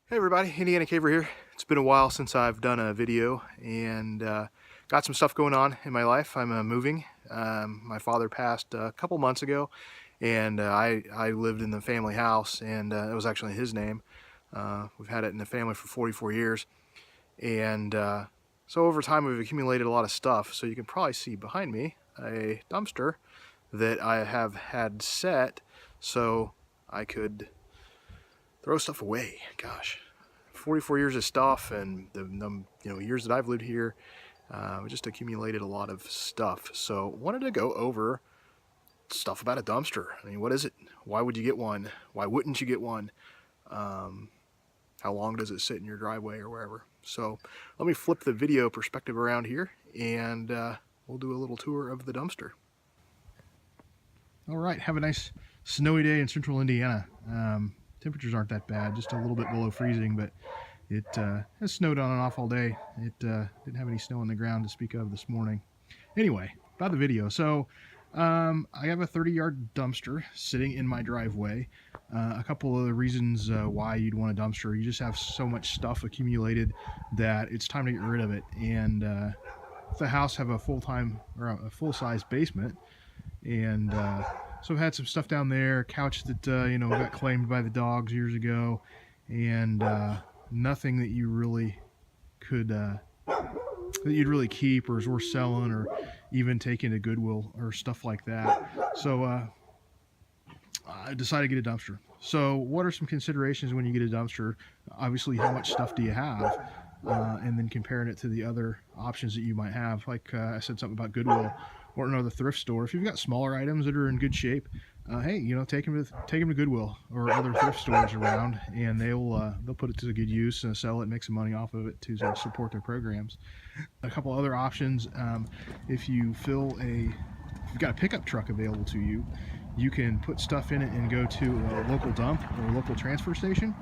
Hey everybody, Indiana Caver here. It's been a while since I've done a video and got some stuff going on in my life. I'm moving. My father passed a couple months ago and I lived in the family house and it was actually his name. We've had it in the family for 44 years and so over time we've accumulated a lot of stuff. So you can probably see behind me a dumpster that I have had set so I could throw stuff away. Gosh, 44 years of stuff, and the years that I've lived here, we just accumulated a lot of stuff. So wanted to go over stuff about a dumpster. I mean, what is it? Why would you get one? Why wouldn't you get one? How long does it sit in your driveway or wherever? So let me flip the video perspective around here, and we'll do a little tour of the dumpster. All right, have a nice snowy day in central Indiana. Temperatures aren't that bad, just a little bit below freezing, but it has snowed on and off all day. It didn't have any snow on the ground to speak of this morning. Anyway, about the video. So I have a 30-yard dumpster sitting in my driveway. A couple of the reasons why you'd want a dumpster: you just have so much stuff accumulated that it's time to get rid of it. And if the house have a full-time or a full-size basement, and so I've had some stuff down there, couch that got claimed by the dogs years ago, and nothing that you really could that you'd really keep or is worth selling or even taking to Goodwill or stuff like that. So I decided to get a dumpster. So what are some considerations when you get a dumpster? Obviously, how much stuff do you have? And then comparing it to the other options that you might have. Like I said something about Goodwill or another thrift store. If you've got smaller items that are in good shape, hey, take them to Goodwill or other thrift stores around, and they'll put it to good use and sell it, and make some money off of it to support their programs. A couple other options: if you've got a pickup truck available to you, you can put stuff in it and go to a local dump or a local transfer station.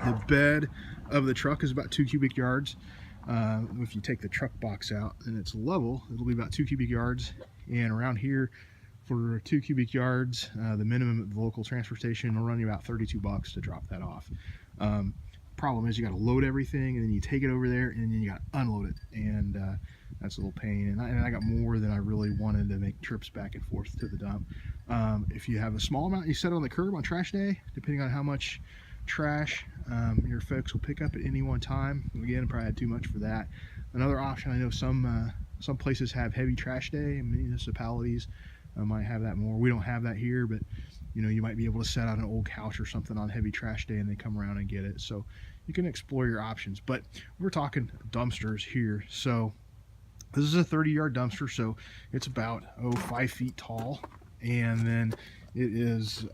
The bed of the truck is about 2 cubic yards. If you take the truck box out and it's level, it'll be about 2 cubic yards. And around here, for 2 cubic yards, the minimum at the local transfer station will run you about $32 to drop that off. Problem is, you got to load everything, and then you take it over there, and then you got to unload it, and that's a little pain. And I got more than I really wanted to make trips back and forth to the dump. If you have a small amount you set on the curb on trash day, depending on how much trash your folks will pick up at any one time. Again, probably had too much for that. Another option, I know some places have heavy trash day, and municipalities might have that more. We don't have that here, but you might be able to set out an old couch or something on heavy trash day and they come around and get it. So you can explore your options, but we're talking dumpsters here. So this is a 30-yard dumpster, so it's about 5 feet tall, and then it is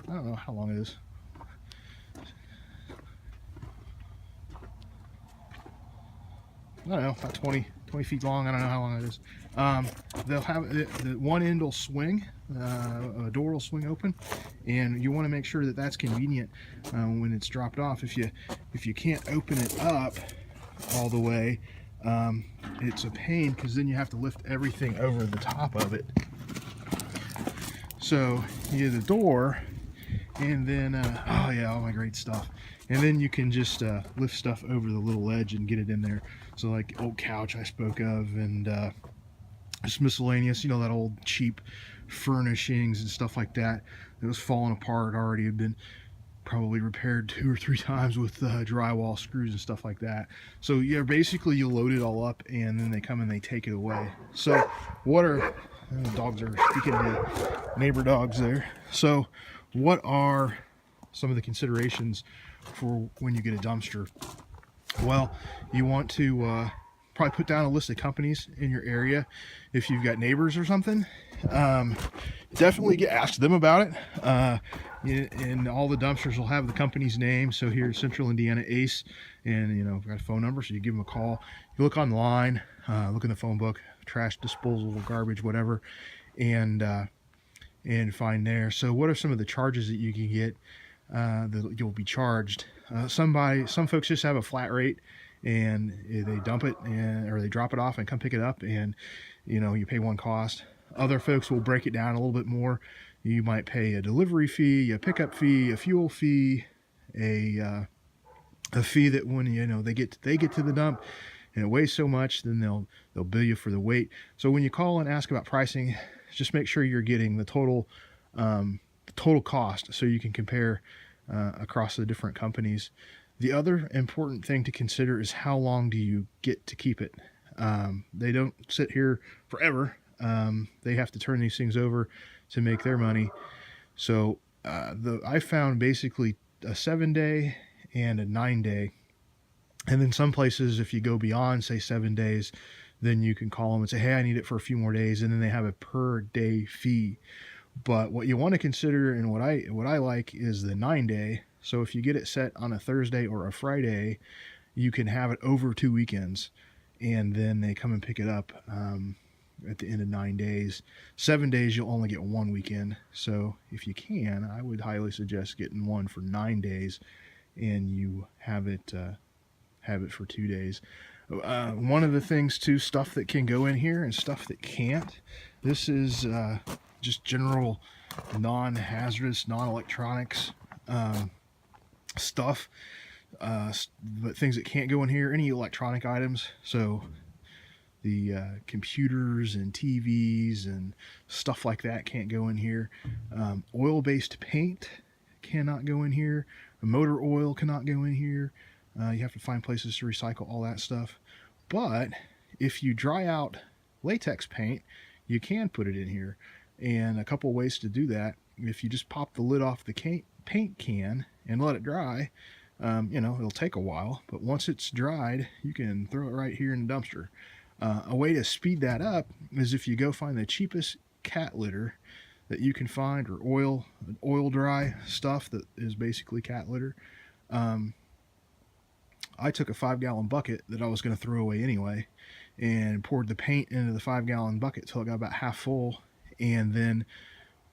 I don't know how long it is. I don't know, about 20 feet long. I don't know how long it is. They'll have the one end will swing, a door will swing open, and you want to make sure that that's convenient when it's dropped off. If you can't open it up all the way, it's a pain, because then you have to lift everything over the top of it. So you have the door, and then oh yeah, all my great stuff. And then you can just lift stuff over the little ledge and get it in there. So like old couch I spoke of, and just miscellaneous, that old cheap furnishings and stuff like that that was falling apart already, had been probably repaired 2 or 3 times with drywall screws and stuff like that. So yeah, basically you load it all up, and then they come and they take it away. So what are the dogs are speaking to neighbor dogs there. So what are some of the considerations for when you get a dumpster? Well, you want to probably put down a list of companies in your area. If you've got neighbors or something, definitely ask them about it. And all the dumpsters will have the company's name. So here, Central Indiana Ace, and we've got a phone number, so you give them a call. You look online, look in the phone book, trash disposal, garbage, whatever, and find there. So what are some of the charges that you can get that you'll be charged? Some folks just have a flat rate, and they dump it or they drop it off and come pick it up, and you pay one cost. Other folks will break it down a little bit more. You might pay a delivery fee, a pickup fee, a fuel fee, a a fee that when they get to the dump and it weighs so much, then they'll bill you for the weight. So when you call and ask about pricing, just make sure you're getting the total cost so you can compare across the different companies. The other important thing to consider is how long do you get to keep it. They don't sit here forever. They have to turn these things over to make their money. So I found basically a 7-day and a 9-day. And then some places, if you go beyond, say, 7 days, then you can call them and say, hey, I need it for a few more days. And then they have a per day fee. But what you want to consider, and what I like, is the 9-day. So if you get it set on a Thursday or a Friday, you can have it over 2 weekends. And then they come and pick it up at the end of 9 days. 7 days, you'll only get 1 weekend. So if you can, I would highly suggest getting one for 9 days, and you have it for 2 days. One of the things too, stuff that can go in here and stuff that can't. This is just general non-hazardous, non-electronics stuff. But things that can't go in here, any electronic items. So the computers and TVs and stuff like that can't go in here. Oil-based paint cannot go in here. Motor oil cannot go in here. You have to find places to recycle all that stuff. But if you dry out latex paint, you can put it in here. And a couple ways to do that: if you just pop the lid off the paint can and let it dry, it'll take a while, but once it's dried, you can throw it right here in the dumpster. A way to speed that up is if you go find the cheapest cat litter that you can find, or oil dry stuff that is basically cat litter. I took a 5-gallon bucket that I was going to throw away anyway and poured the paint into the 5-gallon bucket till it got about half full, and then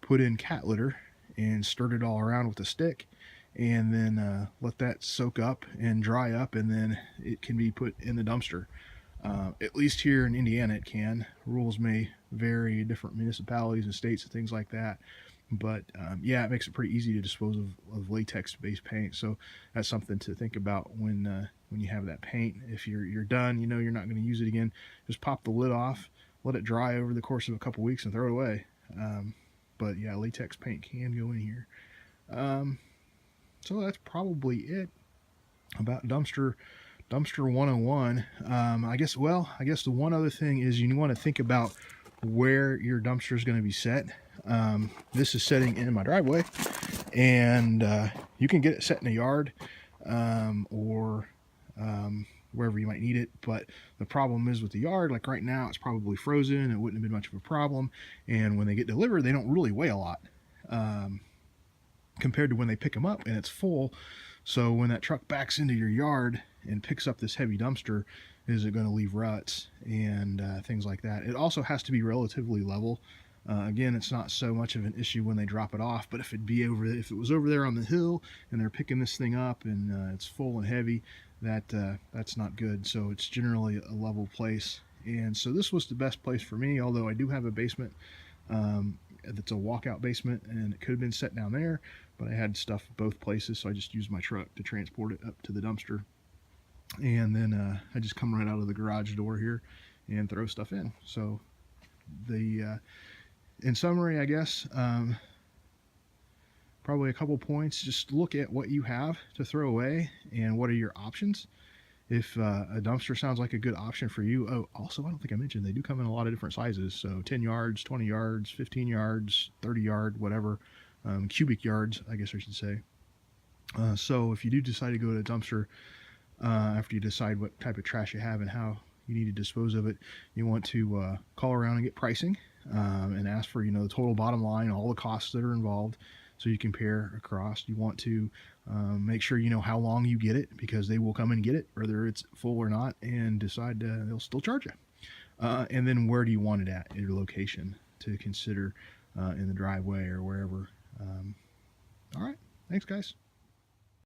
put in cat litter and stirred it all around with a stick, and then let that soak up and dry up, and then it can be put in the dumpster. At least here in Indiana it can. Rules may vary in different municipalities and states and things like that. But yeah, it makes it pretty easy to dispose of latex-based paint. So that's something to think about when you have that paint. If you're done, you're not going to use it again, just pop the lid off, let it dry over the course of a couple weeks, and throw it away. But yeah, latex paint can go in here. So that's probably it about dumpster 101. I guess the one other thing is you want to think about where your dumpster is going to be set. This is setting in my driveway, and you can get it set in a yard or wherever you might need it. But the problem is with the yard, like right now, it's probably frozen. It wouldn't have been much of a problem. And when they get delivered, they don't really weigh a lot compared to when they pick them up and it's full. So when that truck backs into your yard and picks up this heavy dumpster, is it going to leave ruts and things like that? It also has to be relatively level. Again, it's not so much of an issue when they drop it off, but if it was over there on the hill and they're picking this thing up and it's full and heavy, that's not good. So it's generally a level place. And so this was the best place for me, although I do have a basement that's a walkout basement, and it could have been set down there, but I had stuff both places, so I just used my truck to transport it up to the dumpster. And then I just come right out of the garage door here and throw stuff in. So in summary, I guess, probably a couple points. Just look at what you have to throw away and what are your options. If a dumpster sounds like a good option for you. Oh, also, I don't think I mentioned, they do come in a lot of different sizes. So 10 yards, 20 yards, 15 yards, 30 yard, whatever. Cubic yards, I guess I should say. So if you do decide to go to a dumpster, after you decide what type of trash you have and how you need to dispose of it, you want to call around and get pricing and ask for the total bottom line, all the costs that are involved, so you compare across. You want to make sure you know how long you get it, because they will come and get it whether it's full or not and decide they'll still charge you. And then where do you want it at, your location, to consider in the driveway or wherever. All right, thanks guys.